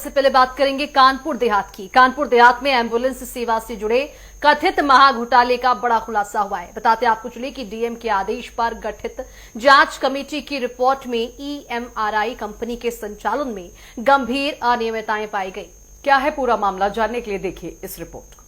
सबसे पहले बात करेंगे कानपुर देहात की। कानपुर देहात में एम्बुलेंस सेवा से जुड़े कथित महाघोटाले का बड़ा खुलासा हुआ है। बताते आपको चले कि डीएम के आदेश पर गठित जांच कमेटी की रिपोर्ट में ईएमआरआई कंपनी के संचालन में गंभीर अनियमितताएं पाई गई। क्या है पूरा मामला, जानने के लिए देखिए इस रिपोर्ट को।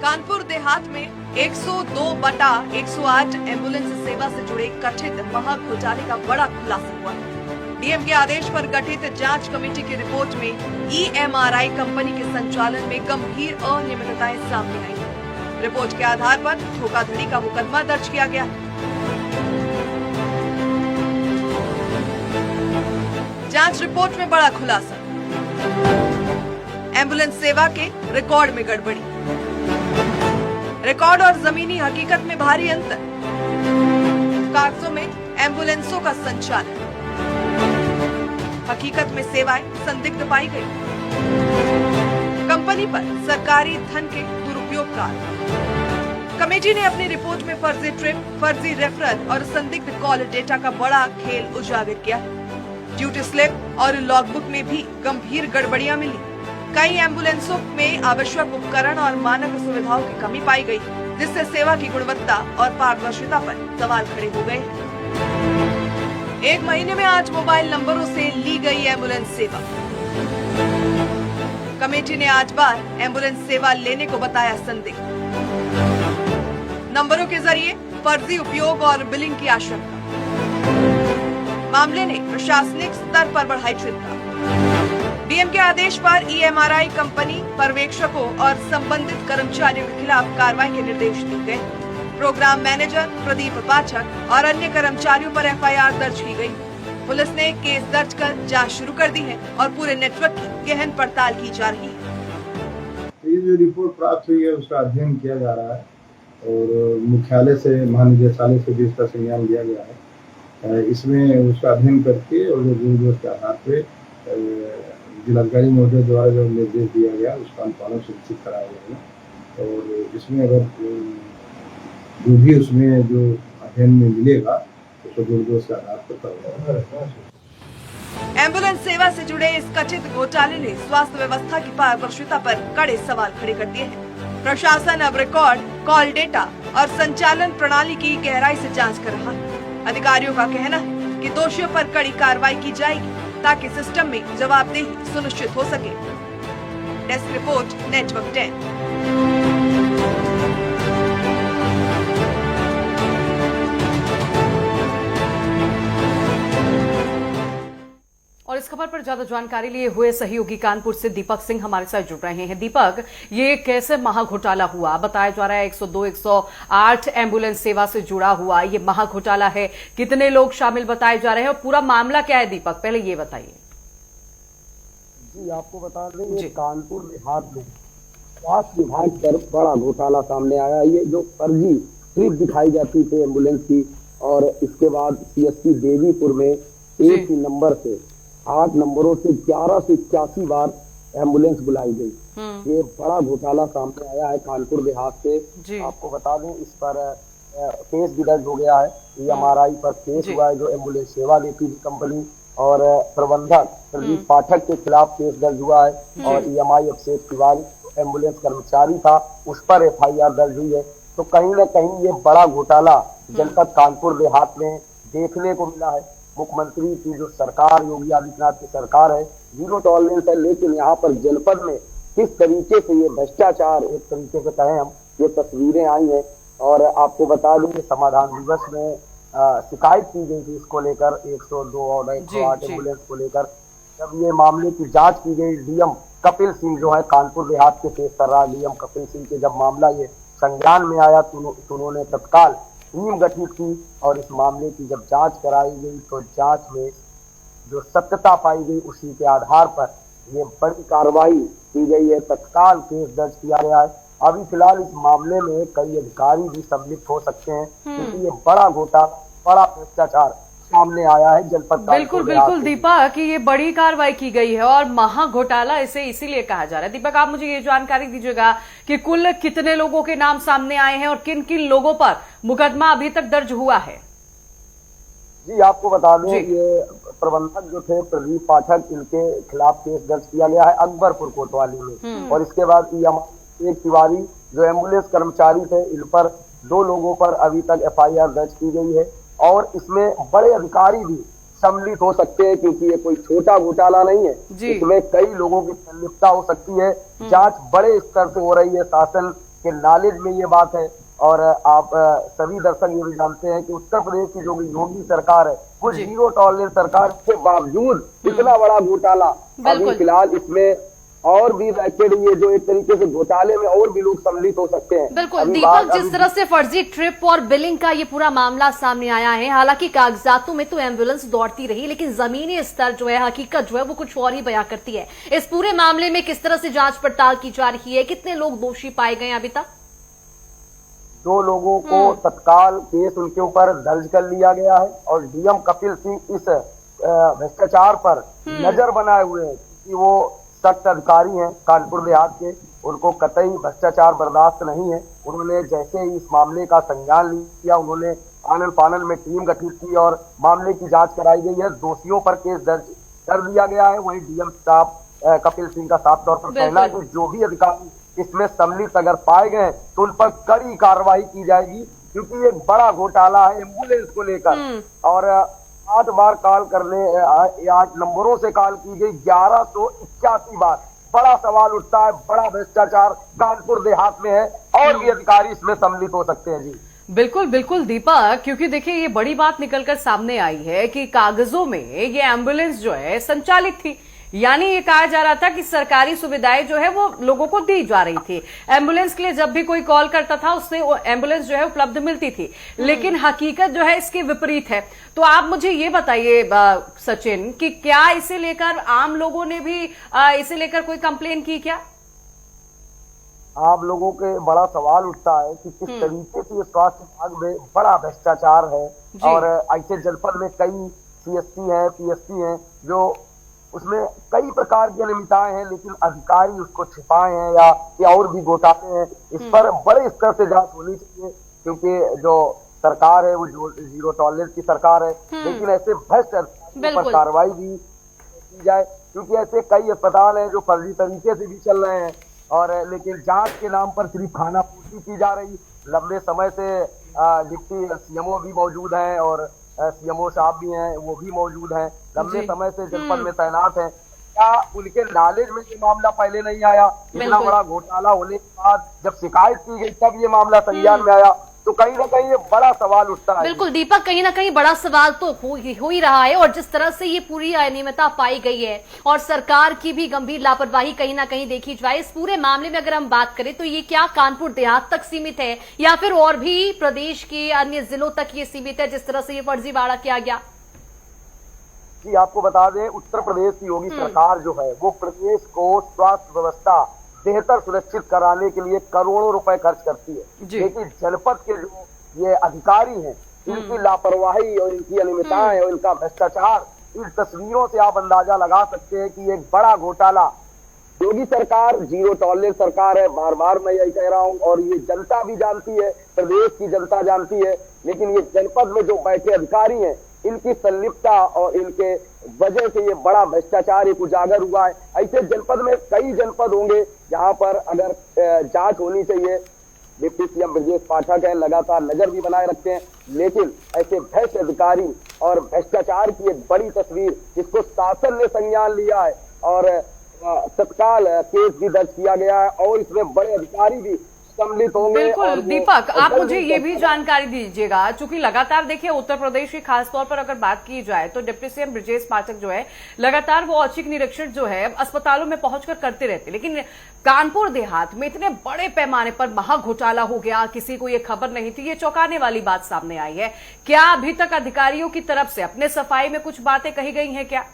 कानपुर देहात में 102/108 एम्बुलेंस सेवा से जुड़े कथित महाघोटाले का बड़ा खुलासा हुआ है। डीएम के आदेश पर गठित जांच कमेटी की रिपोर्ट में ईएमआरआई कंपनी के संचालन में गंभीर अनियमितताएं सामने आई हैं। रिपोर्ट के आधार पर धोखाधड़ी का मुकदमा दर्ज किया गया। जांच रिपोर्ट में बड़ा खुलासा, एम्बुलेंस सेवा के रिकॉर्ड में गड़बड़ी, रिकॉर्ड और जमीनी हकीकत में भारी अंतर, कागजों में एम्बुलेंसों का संचालन, हकीकत में सेवाएं संदिग्ध पाई गई, कंपनी पर सरकारी धन के दुरुपयोग का आरोप। कमेटी ने अपनी रिपोर्ट में फर्जी ट्रिप, फर्जी रेफरल और संदिग्ध कॉल डेटा का बड़ा खेल उजागर किया है। ड्यूटी स्लिप और लॉगबुक में भी गंभीर गड़बड़ियां मिली। कई एम्बुलेंसों में आवश्यक उपकरण और मानक सुविधाओं की कमी पाई गई, जिससे सेवा की गुणवत्ता और पारदर्शिता पर सवाल खड़े हो गए। 1 महीने में 8 मोबाइल नंबरों से ली गई एम्बुलेंस सेवा। कमेटी ने 8 बार एम्बुलेंस सेवा लेने को बताया संदिग्ध। नंबरों के जरिए फर्जी उपयोग और बिलिंग की आशंका। मामले ने प्रशासनिक स्तर पर बढ़ाई चिंता। डीएम के आदेश पर ईएमआरआई कंपनी, पर्यवेक्षकों और संबंधित कर्मचारियों के खिलाफ कार्रवाई के निर्देश दिए गए। प्रोग्राम मैनेजर प्रदीप पाठक और अन्य कर्मचारियों पर एफआईआर दर्ज की गई। पुलिस ने केस दर्ज कर जांच शुरू कर दी है और पूरे नेटवर्क की गहन पड़ताल की जा रही है। ये जो रिपोर्ट प्राप्त हुई है उसका अध्ययन किया जा रहा है और मुख्यालय से, महानिदेशालय से भी इसका संज्ञान लिया गया है। इसमें उसका अध्ययन करके और जो उसके आधार पे जिलाधिकारी महोदय द्वारा जो निर्देश दिया गया उसका अनुपालन सुनिश्चित कराया जाएगा। और इसमें अगर जो भी उसमें जो अध्ययन में मिलेगा उसको जो उसके आधार पर करवाया। एम्बुलेंस सेवा से जुड़े इस कथित घोटाले ने स्वास्थ्य व्यवस्था की पारदर्शिता पर कड़े सवाल खड़े कर दिए हैं। प्रशासन अब रिकॉर्ड, कॉल डेटा और संचालन प्रणाली की गहराई से जांच कर रहा है। अधिकारियों का कहना है कि दोषियों पर कड़ी कार्रवाई की जाएगी ताकि सिस्टम में जवाबदेही सुनिश्चित हो सके। Desk report, network 10। और इस खबर पर ज्यादा जानकारी लिए हुए सहयोगी कानपुर से दीपक सिंह हमारे साथ जुड़ रहे हैं। दीपक, ये कैसे महाघोटाला हुआ? बताया जा रहा है 102-108 एम्बुलेंस सेवा से जुड़ा हुआ ये महाघोटाला है। कितने लोग शामिल बताए जा रहे हैं और पूरा मामला क्या है? दीपक, पहले ये बताइए। जी, आपको बता दें ये कानपुर देहात में स्वास्थ्य विभाग पर बड़ा घोटाला सामने आया। ये जो फर्जी ट्रिप दिखाई जाती थी एम्बुलेंस की, और इसके बाद सीएससी देवीपुर में एक ही नंबर से 8 नंबरों से 11 से 81 बार एम्बुलेंस बुलाई गई। ये बड़ा घोटाला सामने आया है कानपुर देहात से। आपको बता दें इस पर केस भी दर्ज हो गया है। ईएमआरआई पर केस हुआ है, जो एम्बुलेंस सेवा देती थी कंपनी, और प्रबंधक प्रदीप पाठक के खिलाफ केस दर्ज हुआ है। और ईएमआई अभिषेक तिवारी एम्बुलेंस कर्मचारी था, उस पर एफआईआर दर्ज हुई है। तो कहीं न कहीं ये बड़ा घोटाला जनपद कानपुर देहात में देखने को मिला है। मुख्यमंत्री की जो सरकार, योगी आदित्यनाथ की सरकार है, 0 टॉलरेंस है, लेकिन यहाँ पर जनपद में किस तरीके से ये भ्रष्टाचार, एक तरीके से कहें हम, ये तस्वीरें आई हैं। और आपको बता दें समाधान दिवस में शिकायत की गई थी इसको लेकर, 102 और 108 एम्बुलेंस को लेकर। जब ये मामले की जांच की गई, डीएम कपिल सिंह जो है कानपुर देहात के पेश कर रहा, डीएम कपिल सिंह के जब मामला ये संज्ञान में आया तो उन्होंने तत्काल टीम गठित की और इस मामले की जब जांच कराई गई तो जांच में जो सत्यता पाई गई उसी के आधार पर ये बड़ी कार्रवाई की गई है। तत्काल केस दर्ज किया गया है। अभी फिलहाल इस मामले में कई अधिकारी भी सम्मिलित हो सकते हैं, क्योंकि ये बड़ा घोटाला, बड़ा भ्रष्टाचार सामने आया है जनपद बिल्कुल बिल्कुल दीपक कि ये बड़ी कार्रवाई की गई है और महा घोटाला इसे इसीलिए कहा जा रहा है। दीपक, आप मुझे ये जानकारी दीजिएगा कि कुल कितने लोगों के नाम सामने आए हैं और किन किन लोगों पर मुकदमा अभी तक दर्ज हुआ है? जी आपको बता दें, ये प्रबंधक जो थे प्रदीप पाठक, इनके खिलाफ केस दर्ज किया गया है अकबरपुर कोतवाली में। और इसके बाद एक तिवारी जो एम्बुलेंस कर्मचारी थे, इन पर 2 लोगों पर अभी तक FIR दर्ज की गई है। और इसमें बड़े अधिकारी भी सम्मिलित हो सकते हैं, क्योंकि ये कोई छोटा घोटाला नहीं है, इसमें कई लोगों की संलिप्तता हो सकती है। जांच बड़े स्तर से हो रही है, शासन के नॉलेज में ये बात है। और आप सभी दर्शक ये भी जानते हैं कि उत्तर प्रदेश की जो योगी सरकार है वो जीरो टॉलरेंस सरकार के बावजूद इतना बड़ा घोटाला अभी फिलहाल इसमें और भी रैकेट, ये जो एक तरीके से घोटाले में और भी लोग सम्मिलित हो सकते हैं। बिल्कुल दीपक, जिस तरह से फर्जी ट्रिप और बिलिंग का ये पूरा मामला सामने आया है, हालांकि कागजातों में तो एम्बुलेंस दौड़ती रही, लेकिन जमीनी स्तर जो है, हकीकत जो है वो कुछ और ही बयां करती है। इस पूरे मामले में किस तरह से जांच पड़ताल की जा रही है? कितने लोग दोषी पाए गए अभी तक? 2 लोगों को तत्काल केस उनके ऊपर दर्ज कर लिया गया है। और डीएम कपिल सिंह इस भ्रष्टाचार पर नजर बनाए हुए हैं कि वो सख्त अधिकारी हैं कानपुर देहात के, उनको कतई भ्रष्टाचार बर्दाश्त नहीं है। उन्होंने जैसे ही इस मामले का संज्ञान लिया, उन्होंने आनन फानन में टीम गठित की और मामले की जांच कराई गई है। दोषियों पर केस दर्ज कर दिया गया है। वहीं डीएम साहब कपिल सिंह का साफ तौर पर कहना है कि जो भी अधिकारी इसमें सम्मिलित अगर पाए गए तो उन पर कड़ी कार्रवाई की जाएगी, क्योंकि ये बड़ा घोटाला है एम्बुलेंस को लेकर। और 8 बार कॉल करने 8 नंबरों से कॉल की गई, 1181 बार। बड़ा सवाल उठता है, बड़ा भ्रष्टाचार कानपुर देहात में है और भी अधिकारी इसमें सम्मिलित हो सकते हैं। जी बिल्कुल बिल्कुल दीपक, क्योंकि देखिए ये बड़ी बात निकलकर सामने आई है कि कागजों में ये एम्बुलेंस जो है संचालित थी, यानी ये कहा जा रहा था कि सरकारी सुविधाएं जो है वो लोगों को दी जा रही थी। एम्बुलेंस के लिए जब भी कोई कॉल करता था उससे एम्बुलेंस जो है उपलब्ध मिलती थी, लेकिन हकीकत जो है इसके विपरीत है। तो आप मुझे ये बताइए सचिन कि क्या इसे लेकर आम लोगों ने भी इसे लेकर कोई कंप्लेन की क्या? आप लोगों के बड़ा सवाल उठता है कि किस तरीके से स्वास्थ्य विभाग में बड़ा भ्रष्टाचार है। और ऐसे जनपद में कई CSP हैं, PSP हैं, जो उसमें कई प्रकार की अनियमितताएं हैं, लेकिन अधिकारी उसको छिपाए हैं या और भी घोटाले हैं। इस पर बड़े स्तर से जांच होनी चाहिए, क्योंकि जो सरकार है वो जीरो टॉलरेंस की सरकार है। लेकिन ऐसे भ्रष्ट अधिकारियों पर कार्रवाई भी की जाए, क्योंकि ऐसे कई अस्पताल हैं जो फर्जी तरीके से भी चल रहे हैं और लेकिन जांच के नाम पर सिर्फ खाना पूर्ति की जा रही। लंबे समय से डिप्टी CMO भी मौजूद हैं और CMO साहब भी हैं, वो भी मौजूद हैं, लंबे समय से जनपद में तैनात हैं। क्या उनके नॉलेज में ये मामला पहले नहीं आया? इतना बड़ा घोटाला होने के बाद जब शिकायत की गई तब ये मामला संज्ञान में आया, तो कहीं ना कहीं ये बड़ा सवाल उठता है। बिल्कुल दीपक, कहीं ना कहीं बड़ा सवाल तो हो ही रहा है। और जिस तरह से ये पूरी अनियमितता पाई गई है और सरकार की भी गंभीर लापरवाही कहीं ना कहीं देखी जाए, इस पूरे मामले में अगर हम बात करें तो ये क्या कानपुर देहात तक सीमित है या फिर और भी प्रदेश के अन्य जिलों तक ये सीमित है, जिस तरह से ये फर्जीवाड़ा किया गया? जी आपको बता दें, उत्तर प्रदेश की योगी सरकार जो है वो प्रदेश को स्वास्थ्य व्यवस्था बेहतर सुरक्षित कराने के लिए करोड़ों रुपए खर्च करती है। लेकिन जनपद के जो ये अधिकारी हैं, इनकी लापरवाही और इनकी अनियमितताएं और इनका भ्रष्टाचार, इन तस्वीरों से आप अंदाजा लगा सकते हैं कि एक बड़ा घोटाला। योगी सरकार जीरो टॉलरेंस सरकार है, बार बार मैं यही कह रहा हूं, और ये जनता भी जानती है, प्रदेश की जनता जानती है। लेकिन ये जनपद में जो बैठे अधिकारी हैं, इनकी संलिप्तता और इनके वजह से ये बड़ा भ्रष्टाचार एक उजागर हुआ है। ऐसे जनपद में कई जनपद होंगे जहां पर अगर जांच होनी चाहिए। डिप्टी CM ब्रजेश पाठक है, लगातार नजर भी बनाए रखते हैं, लेकिन ऐसे भ्रष्ट अधिकारी और भ्रष्टाचार की एक बड़ी तस्वीर जिसको शासन ने संज्ञान लिया है और तत्काल केस भी दर्ज किया गया है और इसमें बड़े अधिकारी भी सम्मिलित होंगे। बिल्कुल दीपक, आप मुझे ये भी जानकारी दीजिएगा, चूंकि लगातार देखिए उत्तर प्रदेश की खासतौर पर अगर बात की जाए तो डिप्टी CM ब्रजेश पाठक जो है लगातार वो औचक निरीक्षण जो है अस्पतालों में पहुंचकर करते रहते, लेकिन कानपुर देहात में इतने बड़े पैमाने पर महा घोटाला हो गया, किसी को ये खबर नहीं थी, ये चौंकाने वाली बात सामने आई है। क्या अभी तक अधिकारियों की तरफ से अपने सफाई में कुछ बातें कही गई हैं क्या?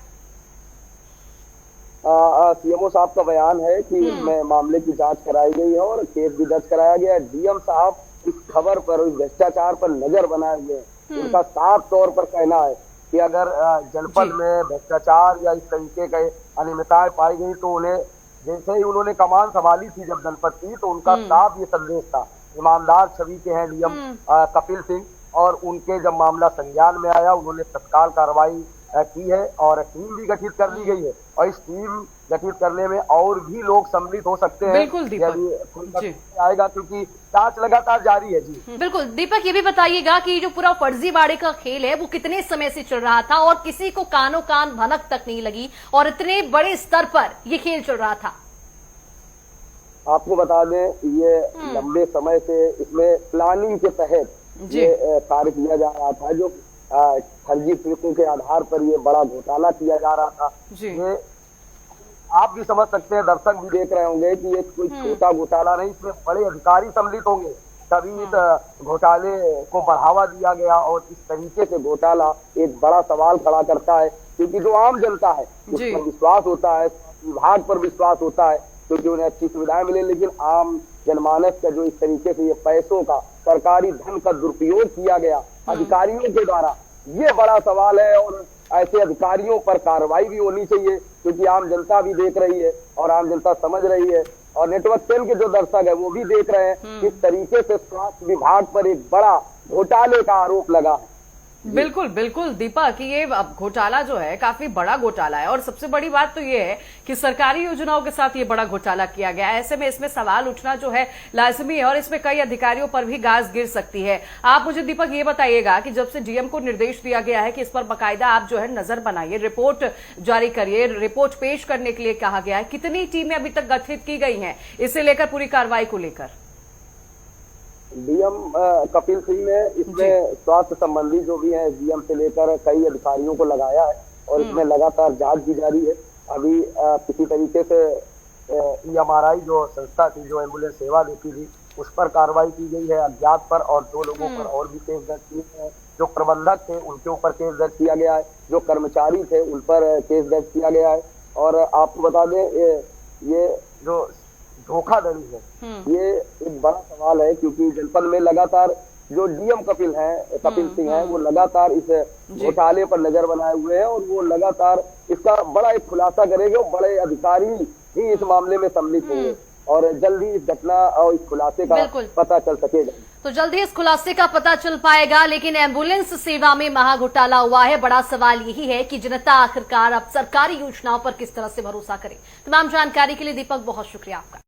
CMO साहब का बयान है कि इसमें मामले की जांच कराई गई है और केस भी दर्ज कराया गया है। DM साहब इस खबर पर, इस भ्रष्टाचार पर नजर बनाए हुए हैं। उनका साफ तौर पर कहना है कि अगर जनपद जी। में भ्रष्टाचार या इस तरीके के अनियमितताएं पाई गई तो उन्हें, जैसे ही उन्होंने कमान संभाली थी जब जनपद की, तो उनका साफ ये संदेश था, ईमानदार छवि के हैं डीएम कपिल सिंह, और उनके जब मामला संज्ञान में आया उन्होंने तत्काल कार्रवाई की है और टीम भी गठित कर दी गई है, और इस टीम गठित करने में और भी लोग सम्मिलित हो सकते हैं बिल्कुल दीपक यदि जी। आएगा, क्योंकि जांच लगातार जारी है। जी बिल्कुल दीपक, ये भी बताइएगा कि जो पूरा फर्जीवाड़े का खेल है वो कितने समय से चल रहा था और किसी को कानो कान भनक तक नहीं लगी और इतने बड़े स्तर पर ये खेल चल रहा था? आपको बता दें, ये लंबे समय से इसमें प्लानिंग के तहत ये कार्य किया जा रहा था, जो फर्जी ट्रिकों के आधार पर ये बड़ा घोटाला किया जा रहा था। ये आप भी समझ सकते हैं, दर्शक भी देख रहे होंगे कि ये कोई छोटा घोटाला नहीं, इसमें बड़े अधिकारी सम्मिलित होंगे, तभी इस घोटाले को बढ़ावा दिया गया। और इस तरीके से घोटाला एक बड़ा सवाल खड़ा करता है, क्योंकि जो आम जनता है उस पर विश्वास होता है, विभाग पर विश्वास होता है, क्योंकि उन्हें अच्छी सुविधाएं मिले, लेकिन आम जनमानस का जो इस तरीके से ये पैसों का, सरकारी धन का दुरुपयोग किया गया अधिकारियों के द्वारा, ये बड़ा सवाल है। और ऐसे अधिकारियों पर कार्रवाई भी होनी चाहिए, क्योंकि आम जनता भी देख रही है और आम जनता समझ रही है, और नेटवर्क 10 के जो दर्शक है वो भी देख रहे हैं किस तरीके से स्वास्थ्य विभाग पर एक बड़ा घोटाले का आरोप लगा है। बिल्कुल बिल्कुल दीपक, ये घोटाला जो है काफी बड़ा घोटाला है और सबसे बड़ी बात तो ये है कि सरकारी योजनाओं के साथ ये बड़ा घोटाला किया गया है। ऐसे में इसमें सवाल उठना जो है लाजमी है और इसमें कई अधिकारियों पर भी गाज गिर सकती है। आप मुझे दीपक ये बताइएगा कि जब से डीएम को निर्देश दिया गया है कि इस पर बाकायदा आप जो है नजर बनाइए, रिपोर्ट जारी करिए, रिपोर्ट पेश करने के लिए कहा गया है, कितनी टीमें अभी तक गठित की गई हैं इसे लेकर, पूरी कार्रवाई को लेकर? डीएम कपिल सिंह ने इसमें स्वास्थ्य संबंधी जो भी है डीएम से लेकर कई अधिकारियों को लगाया है और इसमें लगातार जांच की जारी है। अभी किसी तरीके से EMRI जो संस्था थी जो एम्बुलेंस सेवा देती थी उस पर कार्रवाई की गई है अज्ञात पर, और 2 लोगों पर और भी केस दर्ज किए हैं। जो प्रबंधक थे उनके ऊपर केस दर्ज किया गया है, जो कर्मचारी थे उन पर केस दर्ज किया गया है। और आपको बता दें, ये जो धोखाधड़ी है ये एक बड़ा सवाल है, क्योंकि जनपद में लगातार जो डीएम कपिल सिंह हैं वो लगातार इस घोटाले पर नजर बनाए हुए हैं और वो लगातार इसका बड़ा एक खुलासा करेंगे और बड़े अधिकारी ही इस मामले में सम्मिलित होंगे और जल्दी इस घटना और इस खुलासे का पता चल सकेगा। तो जल्दी इस खुलासे का पता चल पाएगा। लेकिन एम्बुलेंस सेवा में महाघोटाला हुआ है, बड़ा सवाल यही है कि जनता आखिरकार अब सरकारी योजनाओं पर किस तरह से भरोसा करे। तमाम जानकारी के लिए दीपक बहुत शुक्रिया आपका।